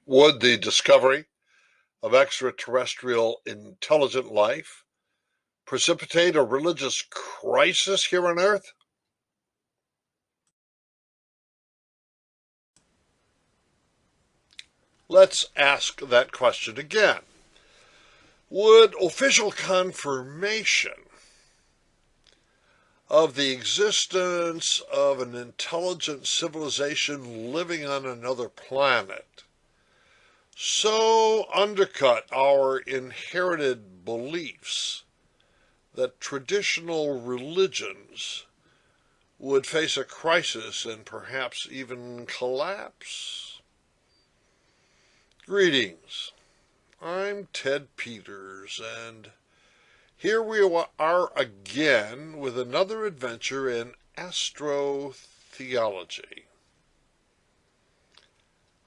Would the discovery of extraterrestrial intelligent life precipitate a religious crisis here on Earth? Let's ask that question again. Would official confirmation of the existence of an intelligent civilization living on another planet so undercut our inherited beliefs that traditional religions would face a crisis and perhaps even collapse? Greetings. I'm Ted Peters, and here we are again with another adventure in astrotheology.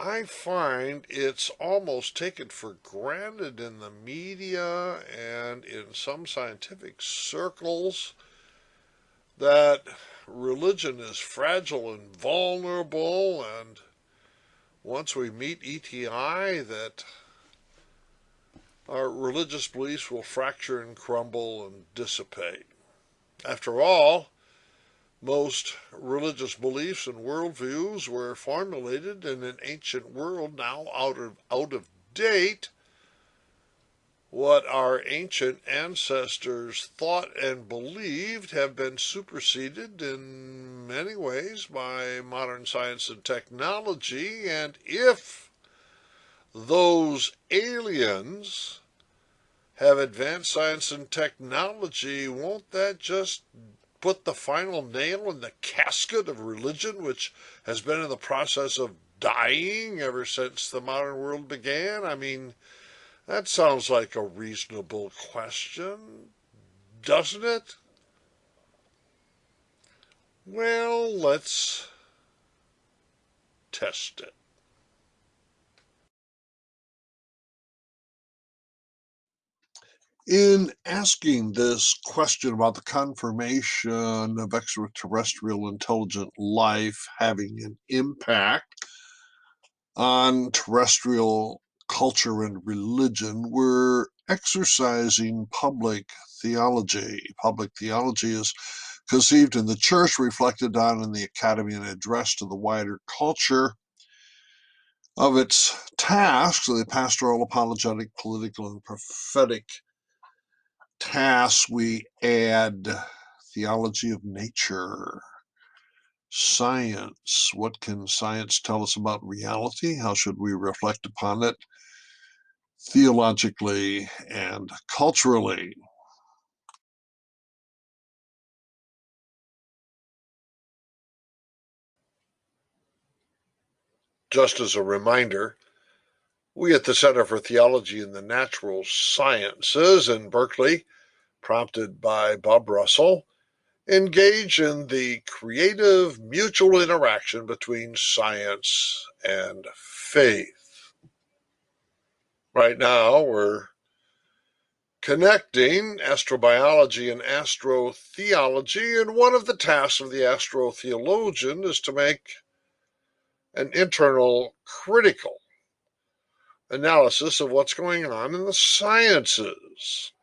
I find it's almost taken for granted in the media and in some scientific circles that religion is fragile and vulnerable, and once we meet ETI, that our religious beliefs will fracture and crumble and dissipate. After all, most religious beliefs and worldviews were formulated in an ancient world now out of date. What our ancient ancestors thought and believed have been superseded in many ways by modern science and technology, and if those aliens have advanced science and technology, won't that just put the final nail in the casket of religion, which has been in the process of dying ever since the modern world began? I mean, that sounds like a reasonable question, doesn't it? Well, let's test it. In asking this question about the confirmation of extraterrestrial intelligent life having an impact on terrestrial culture and religion, we're exercising public theology. Public theology is conceived in the church, reflected on in the academy, and addressed to the wider culture. Of its tasks, the pastoral, apologetic, political, and prophetic tasks, we add theology of nature, science. What can science tell us about reality? How should we reflect upon it theologically and culturally? Just as a reminder, we at the Center for Theology and the Natural Sciences in Berkeley, prompted by Bob Russell, engage in the creative mutual interaction between science and faith. Right now, we're connecting astrobiology and astrotheology, and one of the tasks of the astrotheologian is to make an internal critical analysis of what's going on in the sciences.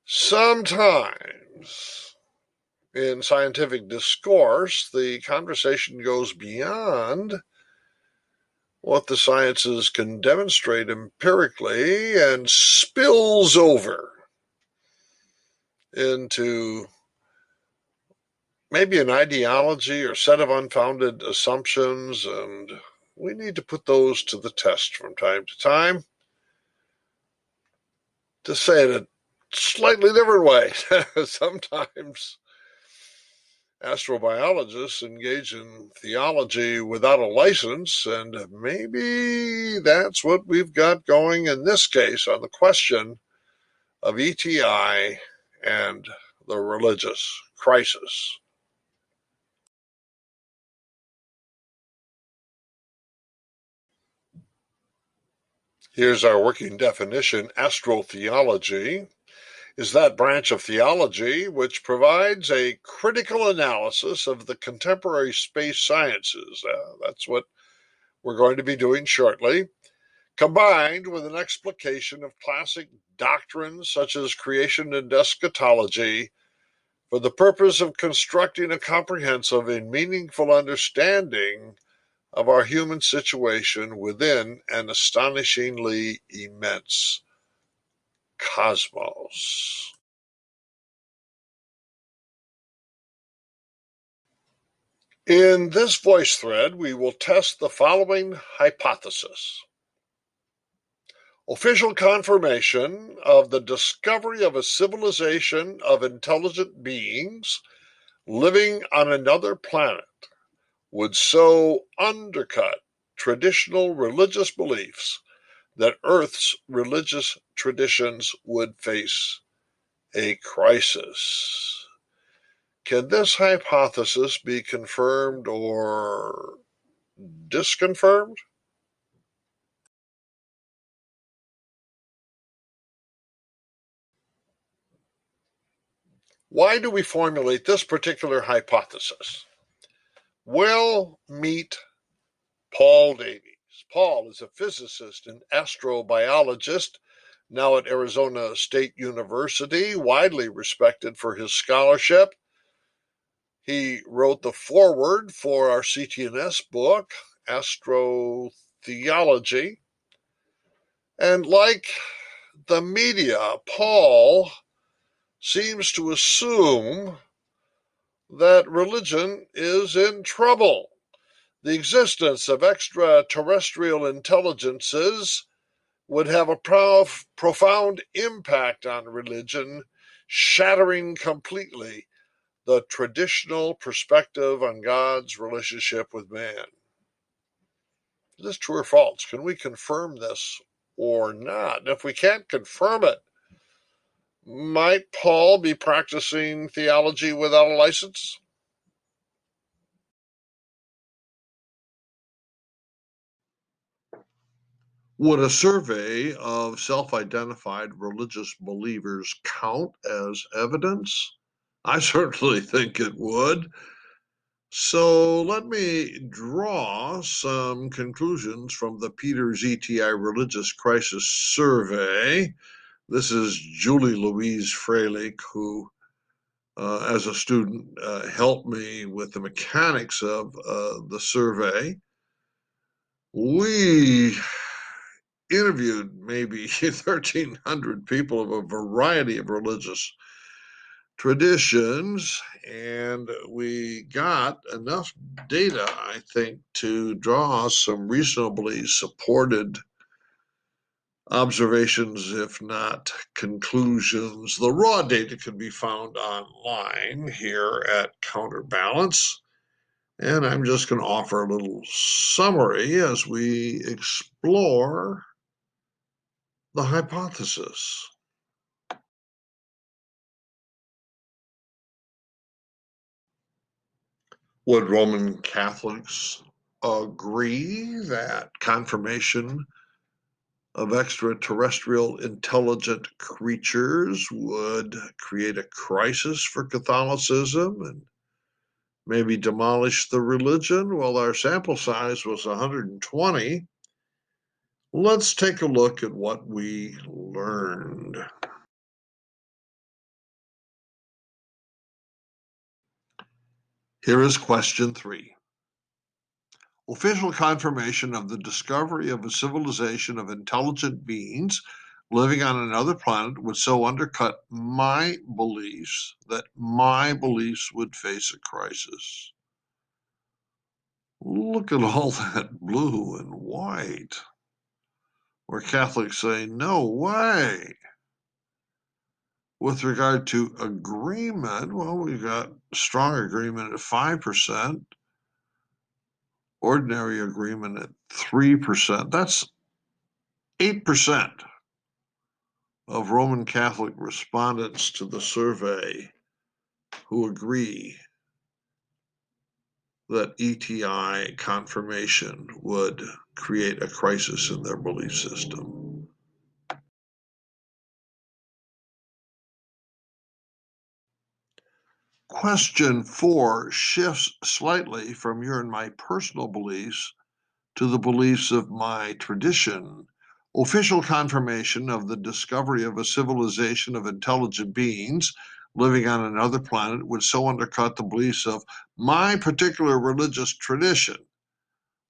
Sometimes in scientific discourse, the conversation goes beyond what the sciences can demonstrate empirically and spills over into maybe an ideology or set of unfounded assumptions, and we need to put those to the test from time to time. To say it a slightly different way, sometimes astrobiologists engage in theology without a license, and maybe that's what we've got going in this case on the question of ETI and the religious crisis. Here's our working definition. Astrotheology is that branch of theology which provides a critical analysis of the contemporary space sciences. That's what we're going to be doing shortly, combined with an explication of classic doctrines such as creation and eschatology, for the purpose of constructing a comprehensive and meaningful understanding of our human situation within an astonishingly immense cosmos. In this voice thread, we will test the following hypothesis. Official confirmation of the discovery of a civilization of intelligent beings living on another planet would so undercut traditional religious beliefs that Earth's religious traditions would face a crisis. Can this hypothesis be confirmed or disconfirmed? Why do we formulate this particular hypothesis? Well, meet Paul Davies. Paul is a physicist and astrobiologist, now at Arizona State University, widely respected for his scholarship. He wrote the foreword for our CTNS book, Astrotheology. And like the media, Paul seems to assume that religion is in trouble. The existence of extraterrestrial intelligences would have a profound impact on religion, shattering completely the traditional perspective on God's relationship with man. Is this true or false? Can we confirm this or not? And if we can't confirm it, might Paul be practicing theology without a license? Would a survey of self-identified religious believers count as evidence? I certainly think it would. So let me draw some conclusions from the Peters ETI Religious Crisis Survey. This is Julie Louise Freilich, who, as a student, helped me with the mechanics of the survey. We interviewed maybe 1,300 people of a variety of religious traditions, and we got enough data, I think, to draw some reasonably supported observations, if not conclusions. The raw data can be found online here at Counterbalance, and I'm just going to offer a little summary as we explore the hypothesis. Would Roman Catholics agree that confirmation of extraterrestrial intelligent creatures would create a crisis for Catholicism and maybe demolish the religion? Well, our sample size was 120. Let's take a look at what we learned. Here is question 3. Official confirmation of the discovery of a civilization of intelligent beings living on another planet would so undercut my beliefs that my beliefs would face a crisis. Look at all that blue and white, where Catholics say, no way. With regard to agreement, well, we've got strong agreement at 5%, ordinary agreement at 3%. That's 8% of Roman Catholic respondents to the survey who agree that ETI confirmation would create a crisis in their belief system. Question 4 shifts slightly from your and my personal beliefs to the beliefs of my tradition. Official confirmation of the discovery of a civilization of intelligent beings living on another planet would so undercut the beliefs of my particular religious tradition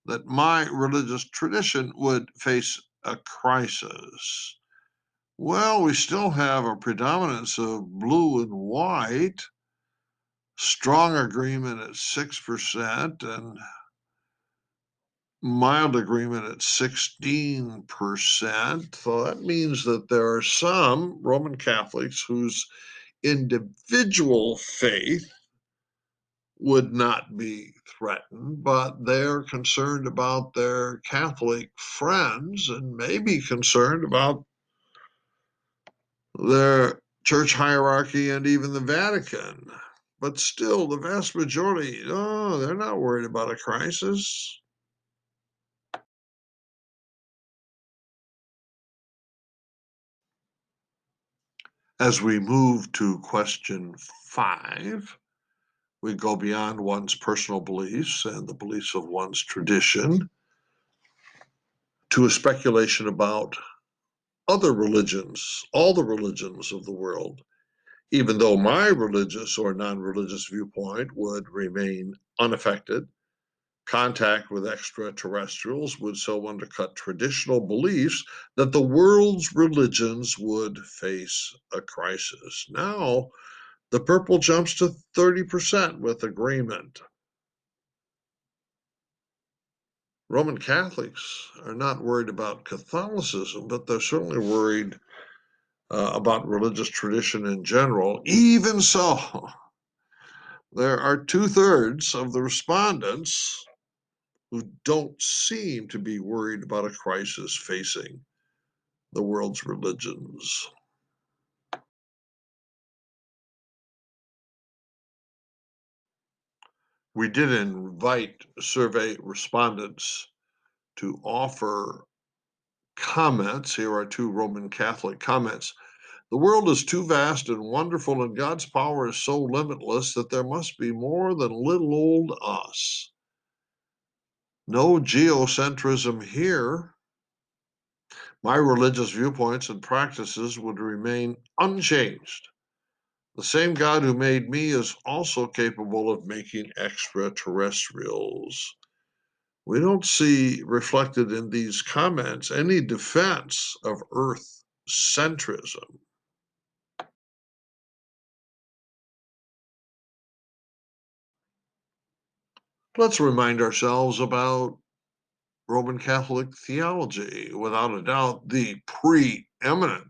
that my religious tradition would face a crisis. Well, we still have a predominance of blue and white, strong agreement at 6%, and mild agreement at 16%. So that means that there are some Roman Catholics whose individual faith would not be threatened, but they're concerned about their Catholic friends and maybe concerned about their church hierarchy and even the Vatican. But still, the vast majority, oh, they're not worried about a crisis. As we move to question 5, we go beyond one's personal beliefs and the beliefs of one's tradition to a speculation about other religions, all the religions of the world, even though my religious or non-religious viewpoint would remain unaffected. Contact with extraterrestrials would so undercut traditional beliefs that the world's religions would face a crisis. Now, the purple jumps to 30% with agreement. Roman Catholics are not worried about Catholicism, but they're certainly worried about religious tradition in general. Even so, there are 2/3 of the respondents who don't seem to be worried about a crisis facing the world's religions. We did invite survey respondents to offer comments. Here are 2 Roman Catholic comments. The world is too vast and wonderful, and God's power is so limitless that there must be more than little old us. No geocentrism here. My religious viewpoints and practices would remain unchanged. The same God who made me is also capable of making extraterrestrials. We don't see reflected in these comments any defense of Earth centrism. Let's remind ourselves about Roman Catholic theology. Without a doubt, the preeminent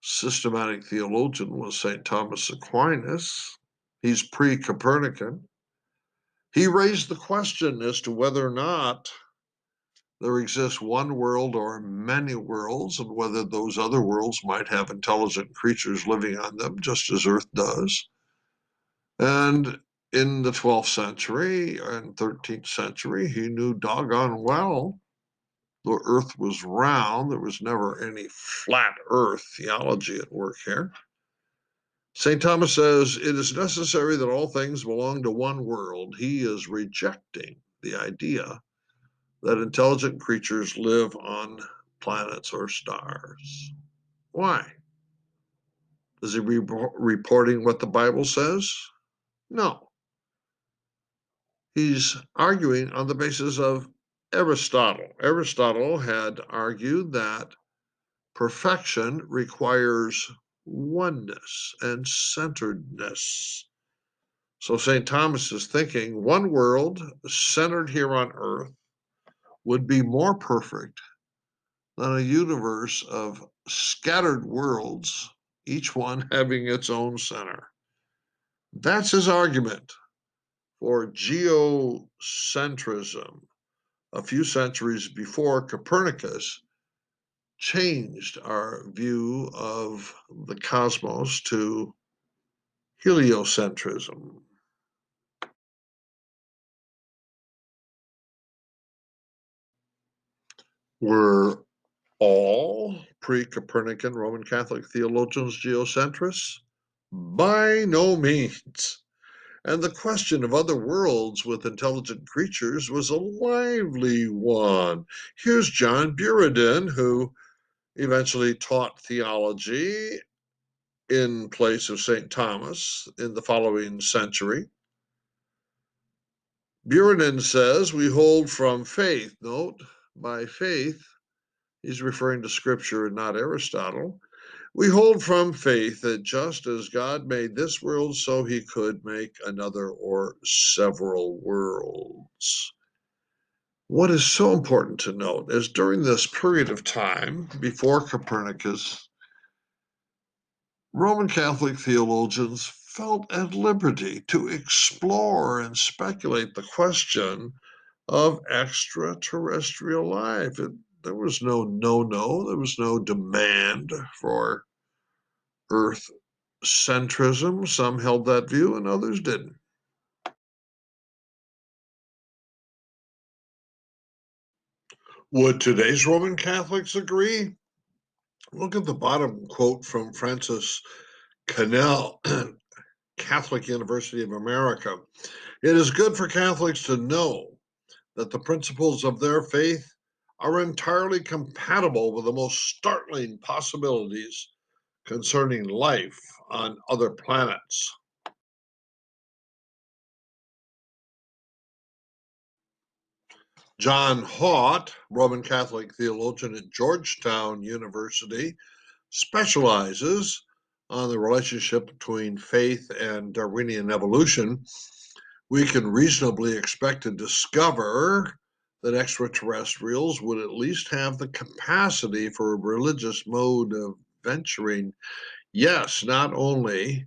systematic theologian was St. Thomas Aquinas. He's pre-Copernican. He raised the question as to whether or not there exists one world or many worlds, and whether those other worlds might have intelligent creatures living on them, just as Earth does. And in the 12th century and 13th century, he knew doggone well the Earth was round. There was never any flat Earth theology at work here. St. Thomas says, it is necessary that all things belong to one world. He is rejecting the idea that intelligent creatures live on planets or stars. Why? Is he reporting what the Bible says? No. He's arguing on the basis of Aristotle. Aristotle had argued that perfection requires oneness and centeredness. So St. Thomas is thinking one world centered here on Earth would be more perfect than a universe of scattered worlds, each one having its own center. That's his argument for geocentrism. A few centuries before, Copernicus changed our view of the cosmos to heliocentrism. Were all pre-Copernican Roman Catholic theologians geocentrists? By no means. and the question of other worlds with intelligent creatures was a lively one. Here's John Buridan, who eventually taught theology in place of St. Thomas in the following century. Buridan says, we hold from faith, note, by faith, he's referring to Scripture and not Aristotle. We hold from faith that just as God made this world, so he could make another or several worlds. What is so important to note is during this period of time, before Copernicus, Roman Catholic theologians felt at liberty to explore and speculate the question of extraterrestrial life. There was no no-no, there was no demand for Earth centrism. Some held that view and others didn't. Would today's Roman Catholics agree? Look at the bottom quote from Francis Cannell, Catholic University of America. It is good for Catholics to know that the principles of their faith are entirely compatible with the most startling possibilities concerning life on other planets. John Haught, Roman Catholic theologian at Georgetown University, specializes on the relationship between faith and Darwinian evolution. We can reasonably expect to discover that extraterrestrials would at least have the capacity for a religious mode of venturing. Yes, not only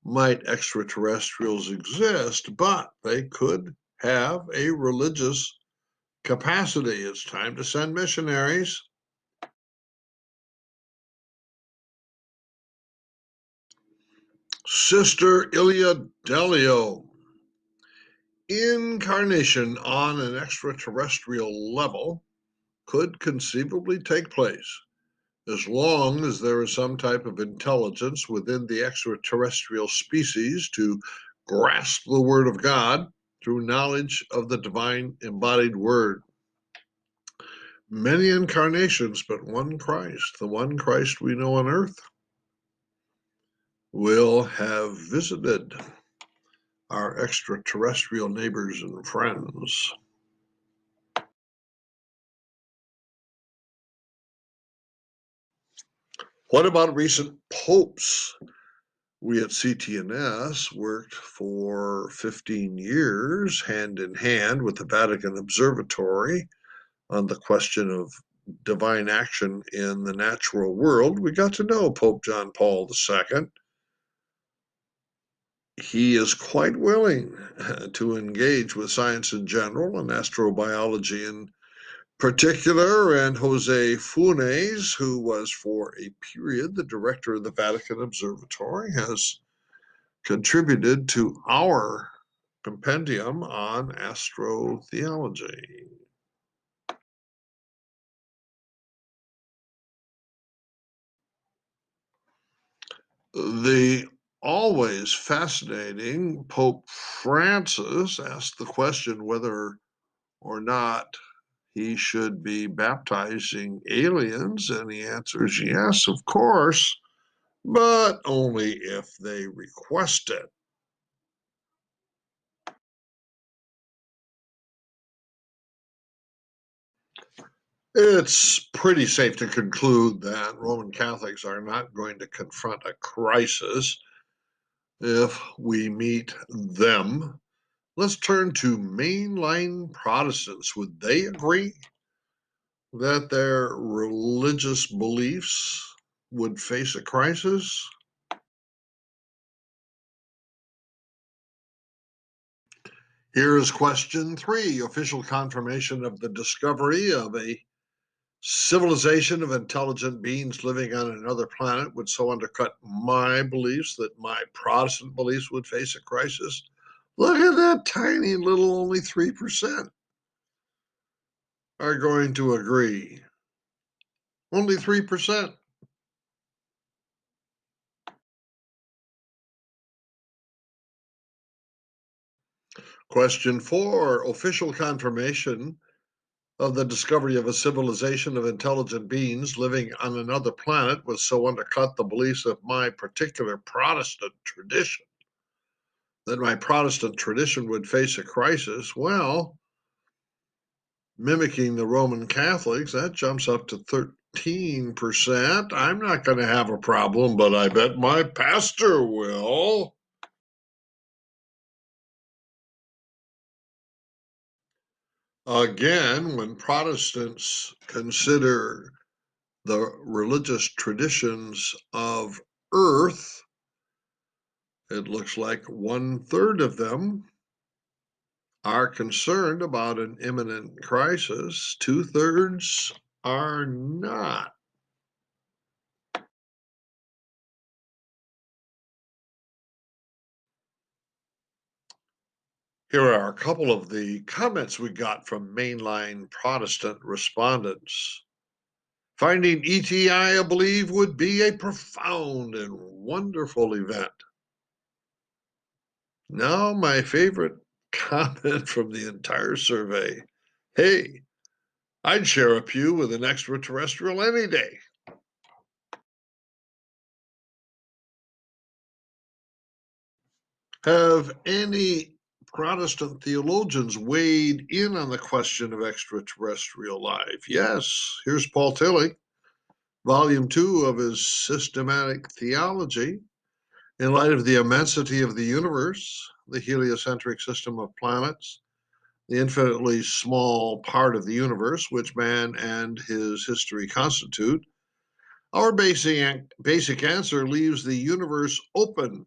might extraterrestrials exist, but they could have a religious capacity. It's time to send missionaries. Sister Ilia Delio. Incarnation on an extraterrestrial level could conceivably take place as long as there is some type of intelligence within the extraterrestrial species to grasp the Word of God through knowledge of the divine embodied Word. Many incarnations, but one Christ, the one Christ we know on earth, will have visited our extraterrestrial neighbors and friends. What about recent popes? We at CTNS worked for 15 years hand in hand with the Vatican Observatory on the question of divine action in the natural world. We got to know Pope John Paul II. He is quite willing to engage with science in general and astrobiology in particular, and Jose Funes, who was for a period the director of the Vatican Observatory, has contributed to our compendium on astrotheology. The always fascinating Pope Francis asked the question whether or not he should be baptizing aliens, and he answers yes, of course, but only if they request it. It's pretty safe to conclude that Roman Catholics are not going to confront a crisis if we meet them. Let's turn to mainline Protestants. Would they agree that their religious beliefs would face a crisis? Here is question 3. Official confirmation of the discovery of a civilization of intelligent beings living on another planet would so undercut my beliefs that my Protestant beliefs would face a crisis. Look at that tiny little, only 3% are going to agree. Only 3%. Question 4, official confirmation of the discovery of a civilization of intelligent beings living on another planet would so undercut the beliefs of my particular Protestant tradition that my Protestant tradition would face a crisis. Well, mimicking the Roman Catholics, that jumps up to 13%. I'm not going to have a problem, but I bet my pastor will. Again, when Protestants consider the religious traditions of earth, it looks like 1/3 of them are concerned about an imminent crisis. 2/3 are not. Here are a couple of the comments we got from mainline Protestant respondents. Finding ETI, I believe, would be a profound and wonderful event. Now, my favorite comment from the entire survey. Hey, I'd share a pew with an extraterrestrial any day. Have any Protestant theologians weighed in on the question of extraterrestrial life? Yes. Here's Paul Tillich, volume 2 of his Systematic Theology. In light of the immensity of the universe, the heliocentric system of planets, the infinitely small part of the universe which man and his history constitute, our basic answer leaves the universe open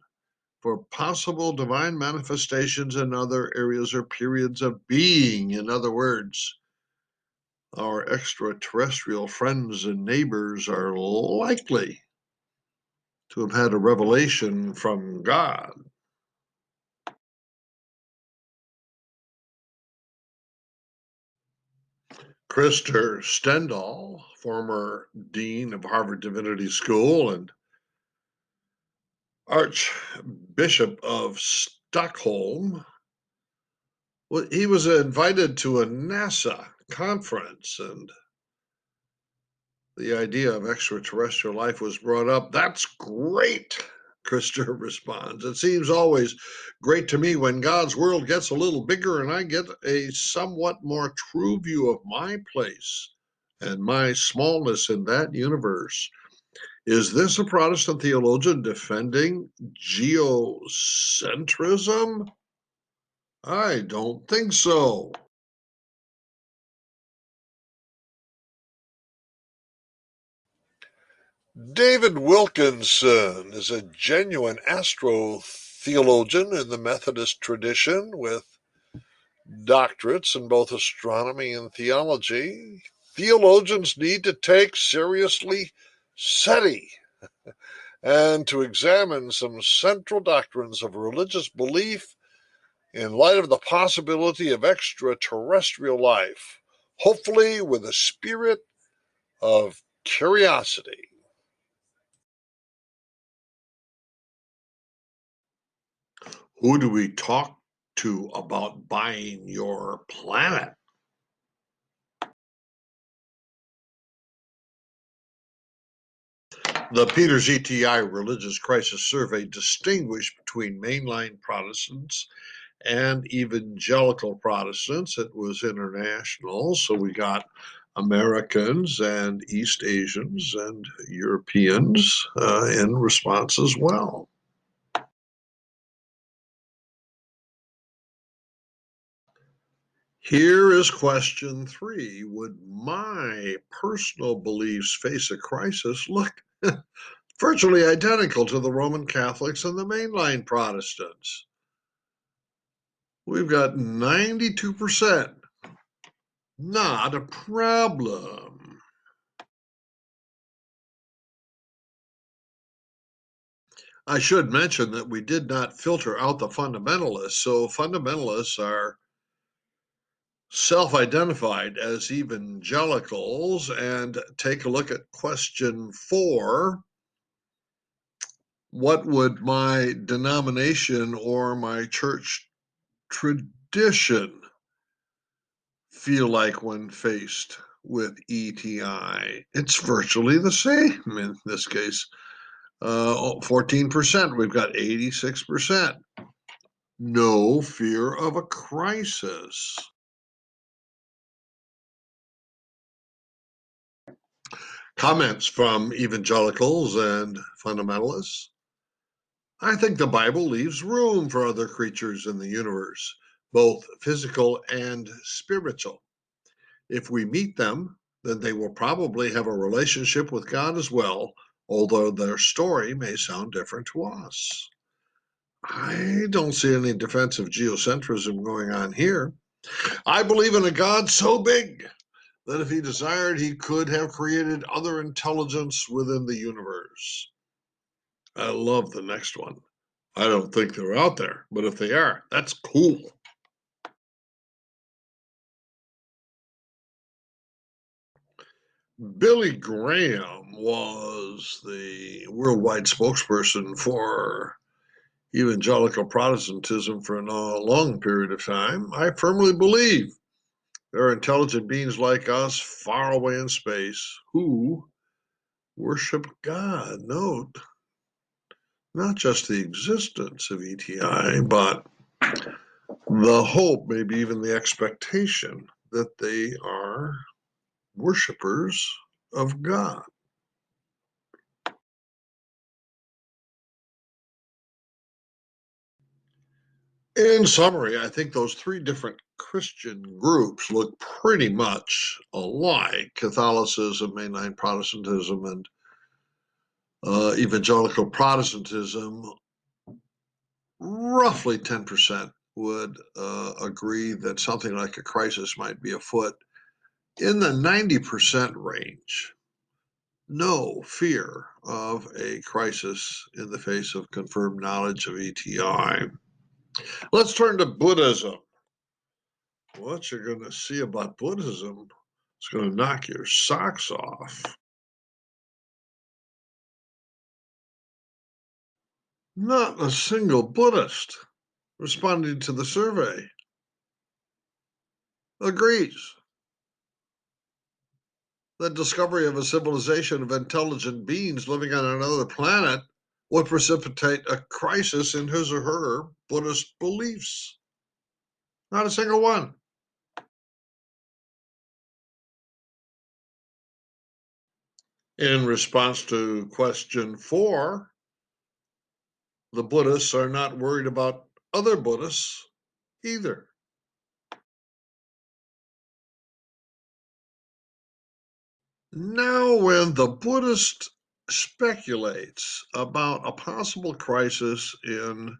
for possible divine manifestations in other areas or periods of being. In other words, our extraterrestrial friends and neighbors are likely to have had a revelation from God. Krister Stendahl, former dean of Harvard Divinity School and Archbishop of Stockholm, he was invited to a NASA conference, and the idea of extraterrestrial life was brought up. That's great, Krister responds. It seems always great to me when God's world gets a little bigger and I get a somewhat more true view of my place and my smallness in that universe. Is this a Protestant theologian defending geocentrism? I don't think so. David Wilkinson is a genuine astro theologian in the Methodist tradition with doctorates in both astronomy and theology. Theologians need to take seriously SETI and to examine some central doctrines of religious belief in light of the possibility of extraterrestrial life, hopefully with a spirit of curiosity. Who do we talk to about buying your planet? The Peters ETI Religious Crisis Survey distinguished between mainline Protestants and evangelical Protestants. It was international, so we got Americans and East Asians and Europeans in response as well. Here is question 3. Would my personal beliefs face a crisis? Look, virtually identical to the Roman Catholics and the mainline Protestants. We've got 92%. Not a problem. I should mention that we did not filter out the fundamentalists. So fundamentalists are self-identified as evangelicals. And take a look at question 4. What would my denomination or my church tradition feel like when faced with ETI? It's virtually the same in this case. 14%, we've got 86%. No fear of a crisis. Comments from evangelicals and fundamentalists. I think the Bible leaves room for other creatures in the universe, both physical and spiritual. If we meet them, then they will probably have a relationship with God as well, although their story may sound different to us. I don't see any defensive geocentrism going on here. I believe in a God so big that if he desired, he could have created other intelligence within the universe. I love the next one. I don't think they're out there, but if they are, that's cool. Billy Graham was the worldwide spokesperson for evangelical Protestantism for a long period of time. I firmly believe there are intelligent beings like us far away in space who worship God. Note, not just the existence of ETI, but the hope, maybe even the expectation that they are worshipers of God. In summary, I think those three different Christian groups look pretty much alike: Catholicism, Mainline Protestantism, and Evangelical Protestantism. Roughly 10% would agree that something like a crisis might be afoot. In the 90% range, no fear of a crisis in the face of confirmed knowledge of ETI. Let's turn to Buddhism. What you're going to see about Buddhism is going to knock your socks off. Not a single Buddhist responding to the survey agrees that discovery of a civilization of intelligent beings living on another planet would precipitate a crisis in his or her Buddhist beliefs. Not a single one. In response to question 4, the Buddhists are not worried about other Buddhists either. Now, when the Buddhist speculates about a possible crisis in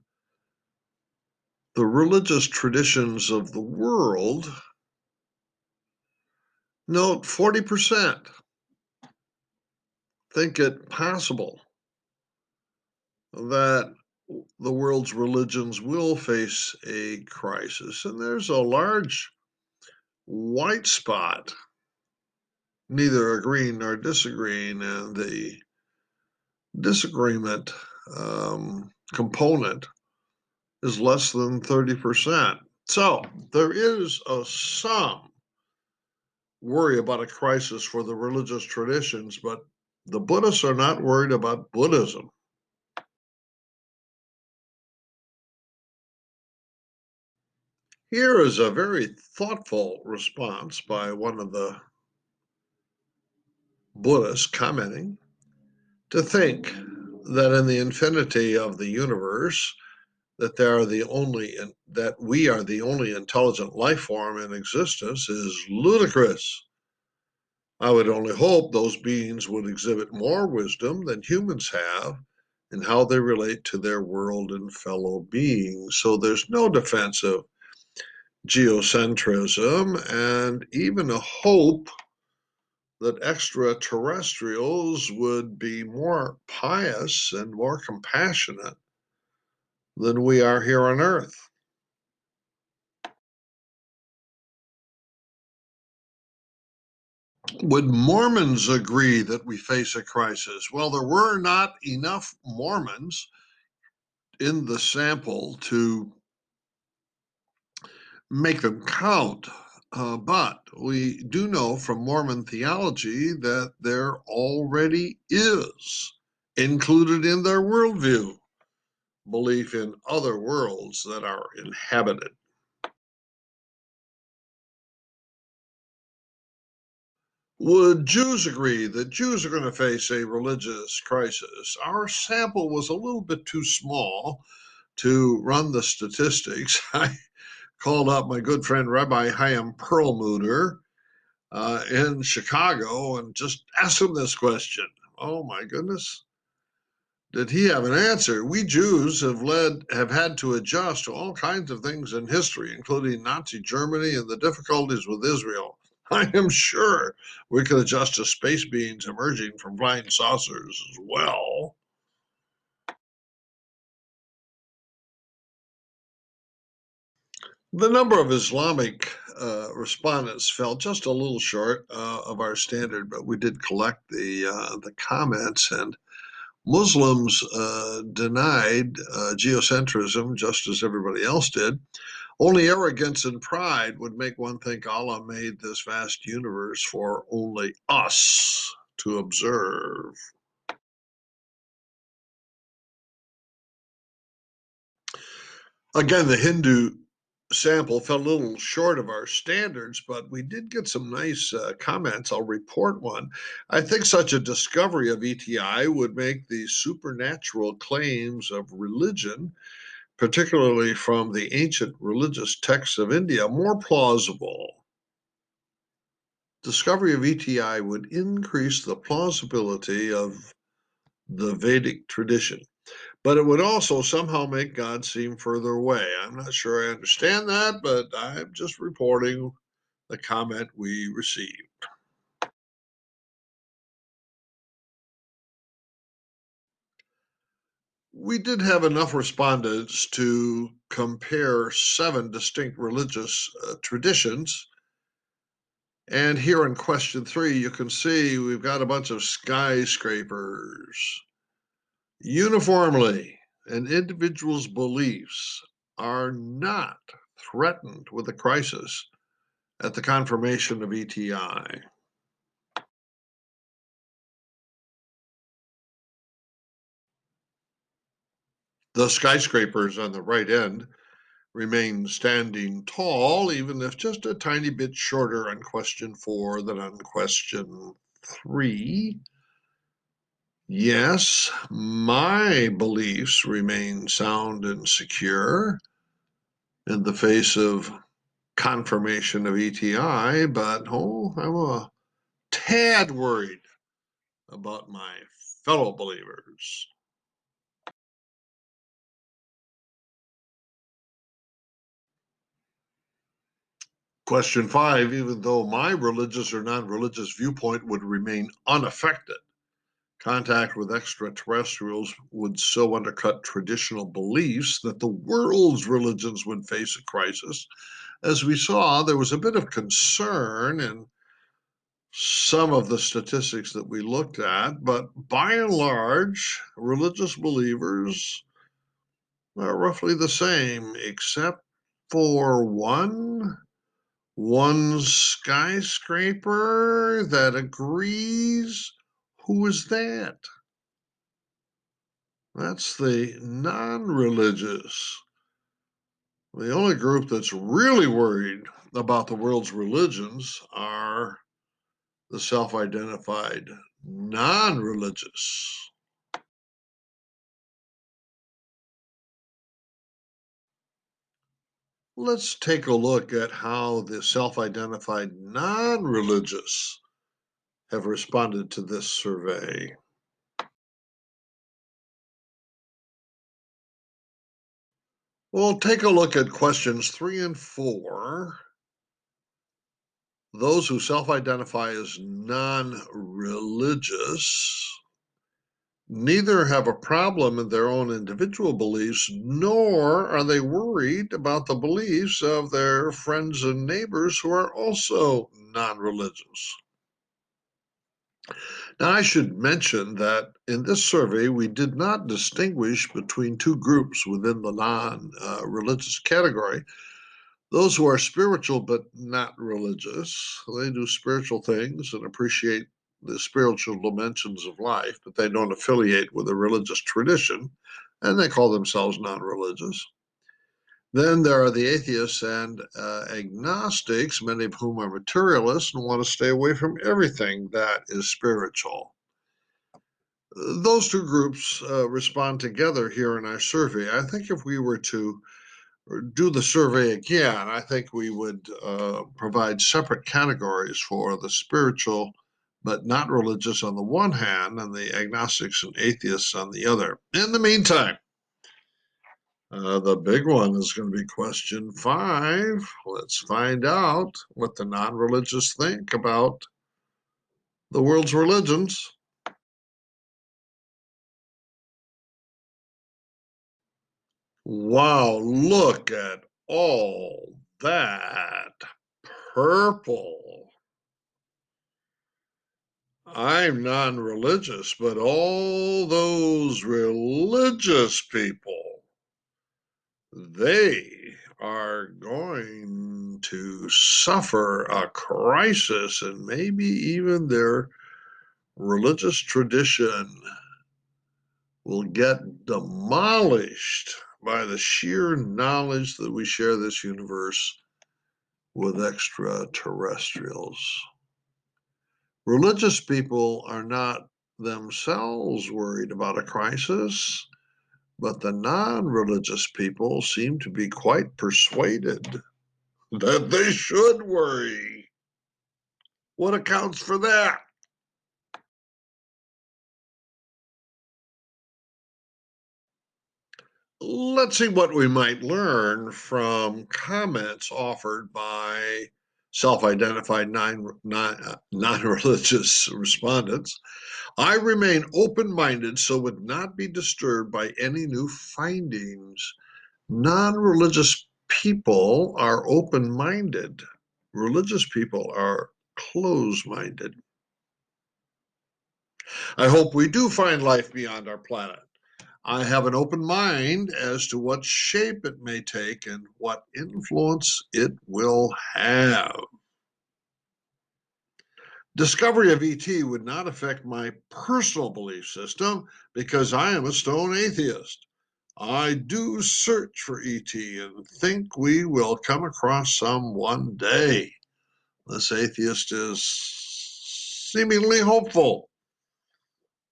the religious traditions of the world, note 40% think it possible that the world's religions will face a crisis. And there's a large white spot, neither agreeing nor disagreeing, and the disagreement component is less than 30%. So there is some worry about a crisis for the religious traditions, but the Buddhists are not worried about Buddhism. Here is a very thoughtful response by one of the Buddhists commenting: to think that in the infinity of the universe, that we are the only intelligent life form in existence is ludicrous. I would only hope those beings would exhibit more wisdom than humans have in how they relate to their world and fellow beings. So there's no defense of geocentrism, and even a hope that extraterrestrials would be more pious and more compassionate than we are here on Earth. Would Mormons agree that we face a crisis? Well, there were not enough Mormons in the sample to make them count. But we do know from Mormon theology that there already is included in their worldview belief in other worlds that are inhabited. Would Jews agree that Jews are going to face a religious crisis? Our sample was a little bit too small to run the statistics. I called up my good friend Rabbi Chaim Perlmutter in Chicago and just asked him this question. Oh my goodness. Did he have an answer? We Jews have had to adjust to all kinds of things in history, including Nazi Germany and the difficulties with Israel. I am sure we could adjust to space beings emerging from flying saucers as well. The number of Islamic respondents fell just a little short of our standard, but we did collect the comments, and Muslims denied geocentrism just as everybody else did. Only arrogance and pride would make one think Allah made this vast universe for only us to observe. Again, the Hindu sample fell a little short of our standards, but we did get some nice comments. I'll report one. I think such a discovery of ETI would make the supernatural claims of religion, particularly from the ancient religious texts of India, more plausible. Discovery of ETI would increase the plausibility of the Vedic tradition, but it would also somehow make God seem further away. I'm not sure I understand that, but I'm just reporting the comment we received. We did have enough respondents to compare 7 distinct religious traditions. And here in question 3, you can see we've got a bunch of skyscrapers. Uniformly, an individual's beliefs are not threatened with a crisis at the confirmation of ETI. The skyscrapers on the right end remain standing tall, even if just a tiny bit shorter on question 4 than on question 3. Yes, my beliefs remain sound and secure in the face of confirmation of ETI, but I'm a tad worried about my fellow believers. Question 5, even though my religious or non-religious viewpoint would remain unaffected, contact with extraterrestrials would so undercut traditional beliefs that the world's religions would face a crisis. As we saw, there was a bit of concern in some of the statistics that we looked at, but by and large, religious believers are roughly the same, except for one skyscraper that agrees. Who is that? That's the non-religious. The only group that's really worried about the world's religions are the self-identified non-religious. Let's take a look at how the self-identified non-religious have responded to this survey. We'll take a look at questions 3 and 4. Those who self-identify as non-religious neither have a problem in their own individual beliefs, nor are they worried about the beliefs of their friends and neighbors who are also non-religious. Now, I should mention that in this survey, we did not distinguish between 2 groups within the non-religious category. Those who are spiritual but not religious, they do spiritual things and appreciate the spiritual dimensions of life, but they don't affiliate with a religious tradition, and they call themselves non-religious. Then there are the atheists and agnostics, many of whom are materialists and want to stay away from everything that is spiritual. Those two groups respond together here in our survey. I think if we were to do the survey again, I think we would provide separate categories for the spiritual but not religious on the one hand and the agnostics and atheists on the other. In the meantime, the big one is going to be question 5. Let's find out what the non-religious think about the world's religions. Wow, look at all that purple. I'm non-religious, but all those religious people, they are going to suffer a crisis, and maybe even their religious tradition will get demolished by the sheer knowledge that we share this universe with extraterrestrials. Religious people are not themselves worried about a crisis, but the non-religious people seem to be quite persuaded that they should worry. What accounts for that? Let's see what we might learn from comments offered by self-identified non-religious respondents. I remain open-minded, so would not be disturbed by any new findings. Non-religious people are open-minded. Religious people are closed-minded. I hope we do find life beyond our planet. I have an open mind as to what shape it may take and what influence it will have. Discovery of ET would not affect my personal belief system because I am a stone atheist. I do search for ET and think we will come across some one day. This atheist is seemingly hopeful.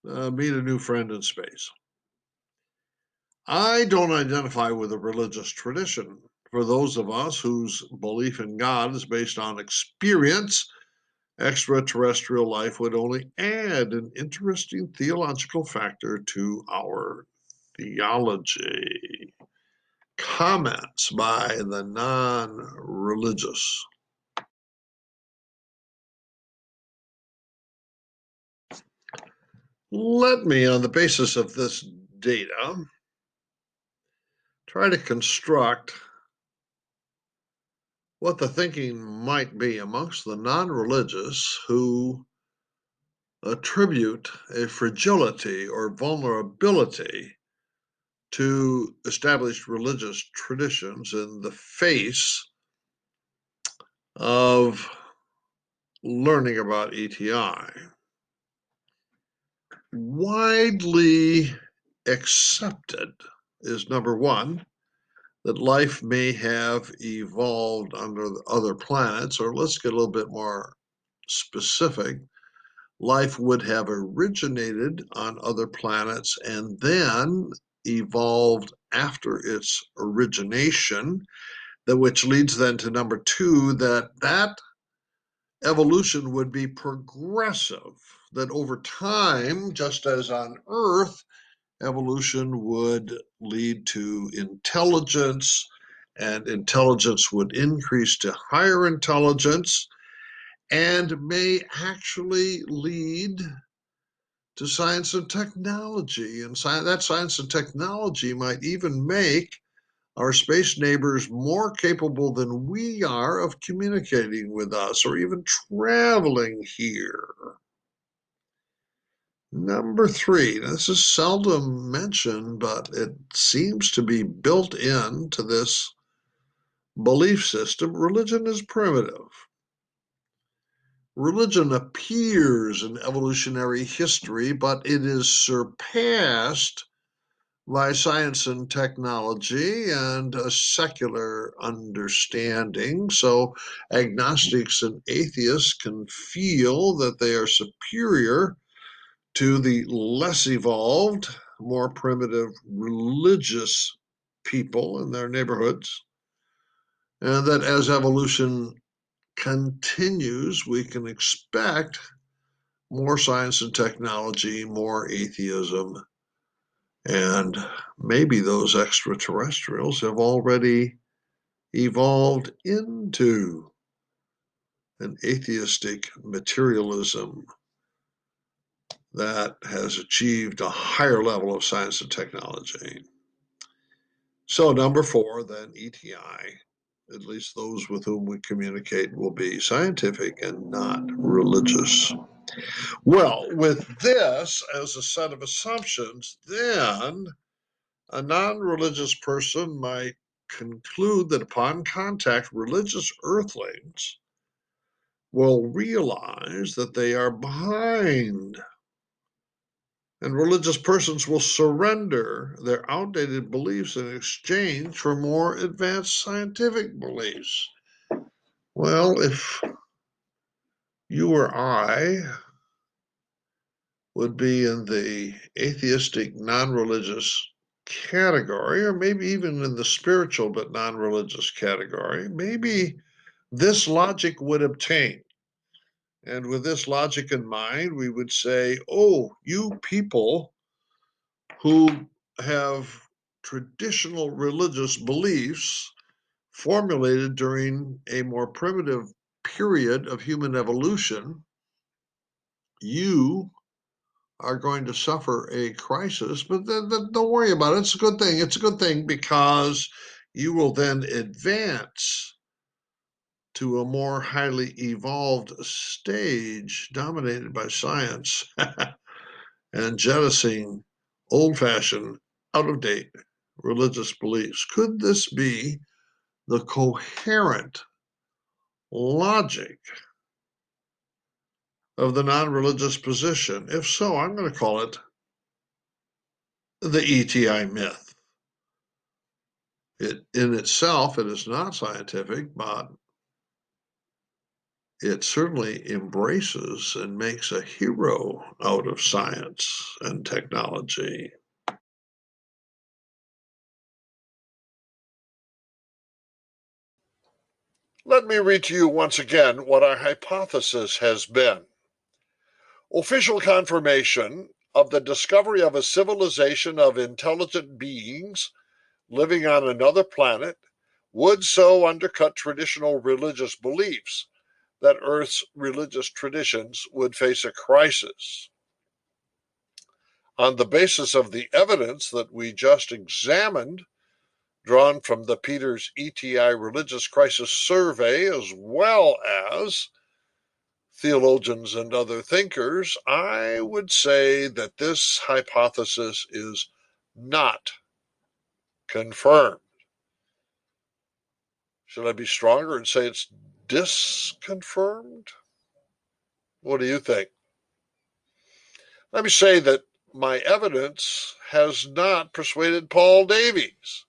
Meet a new friend in space. I don't identify with a religious tradition. For those of us whose belief in God is based on experience, extraterrestrial life would only add an interesting theological factor to our theology. Comments by the non-religious. Let me, on the basis of this data, try to construct what the thinking might be amongst the non-religious who attribute a fragility or vulnerability to established religious traditions in the face of learning about ETI. Widely accepted is number one, that life may have evolved under other planets, or let's get a little bit more specific. Life would have originated on other planets and then evolved after its origination, which leads then to number two, that evolution would be progressive, that over time, just as on Earth, evolution would lead to intelligence, and intelligence would increase to higher intelligence, and may actually lead to science and technology. And that science and technology might even make our space neighbors more capable than we are of communicating with us or even traveling here. Number three, this is seldom mentioned, but it seems to be built into this belief system, religion is primitive. Religion appears in evolutionary history, but it is surpassed by science and technology and a secular understanding. So agnostics and atheists can feel that they are superior to the less evolved, more primitive religious people in their neighborhoods, and that as evolution continues, we can expect more science and technology, more atheism, and maybe those extraterrestrials have already evolved into an atheistic materialism that has achieved a higher level of science and technology. So, number 4, then ETI, at least those with whom we communicate, will be scientific and not religious. Well, with this as a set of assumptions, then a non-religious person might conclude that upon contact, religious earthlings will realize that they are behind, and religious persons will surrender their outdated beliefs in exchange for more advanced scientific beliefs. Well, if you or I would be in the atheistic, non-religious category, or maybe even in the spiritual but non-religious category, maybe this logic would obtain. And with this logic in mind, we would say, oh, you people who have traditional religious beliefs formulated during a more primitive period of human evolution, you are going to suffer a crisis, but don't worry about it. It's a good thing. It's a good thing because you will then advance to a more highly evolved stage dominated by science and jettisoning old-fashioned, out-of-date religious beliefs. Could this be the coherent logic of the non-religious position? If so, I'm going to call it the ETI myth. It in itself, it is not scientific, but it certainly embraces and makes a hero out of science and technology. Let me read to you once again what our hypothesis has been. Official confirmation of the discovery of a civilization of intelligent beings living on another planet would so undercut traditional religious beliefs that Earth's religious traditions would face a crisis. On the basis of the evidence that we just examined, drawn from the Peters ETI Religious Crisis Survey, as well as theologians and other thinkers, I would say that this hypothesis is not confirmed. Should I be stronger and say it's disconfirmed? What do you think? Let me say that my evidence has not persuaded Paul Davies.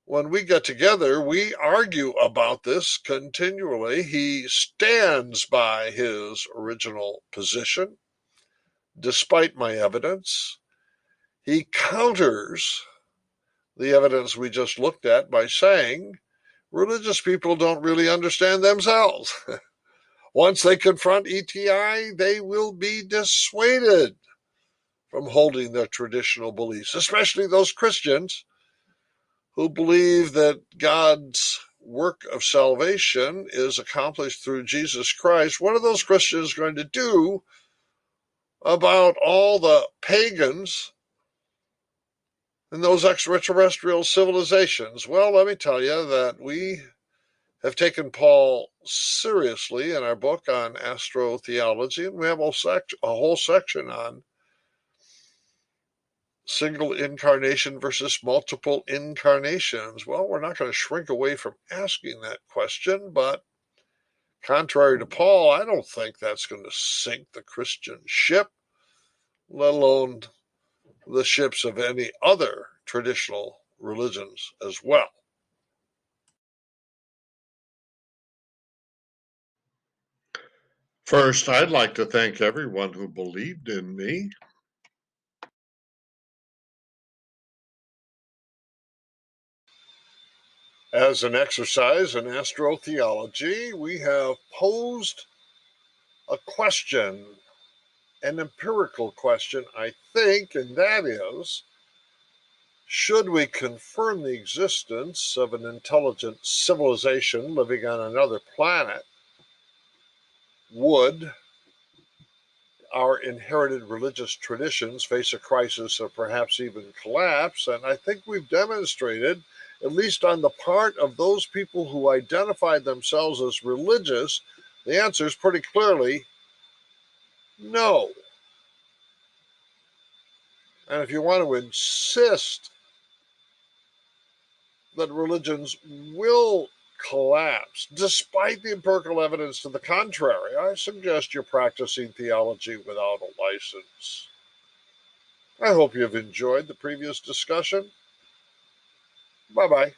When we get together, we argue about this continually. He stands by his original position, despite my evidence. He counters the evidence we just looked at by saying religious people don't really understand themselves. Once they confront ETI, they will be dissuaded from holding their traditional beliefs, especially those Christians who believe that God's work of salvation is accomplished through Jesus Christ. What are those Christians going to do about all the pagans and those extraterrestrial civilizations? Well, let me tell you that we have taken Paul seriously in our book on astrotheology, and we have a whole section on single incarnation versus multiple incarnations? Well, we're not going to shrink away from asking that question, but contrary to Paul, I don't think that's going to sink the Christian ship, let alone the ships of any other traditional religions as well. First, I'd like to thank everyone who believed in me. As an exercise in astrotheology, we have posed a question, an empirical question, I think, and that is, should we confirm the existence of an intelligent civilization living on another planet, would our inherited religious traditions face a crisis or perhaps even collapse? And I think we've demonstrated, at least on the part of those people who identify themselves as religious, the answer is pretty clearly no. And if you want to insist that religions will collapse, despite the empirical evidence to the contrary, I suggest you're practicing theology without a license. I hope you've enjoyed the previous discussion. Bye-bye.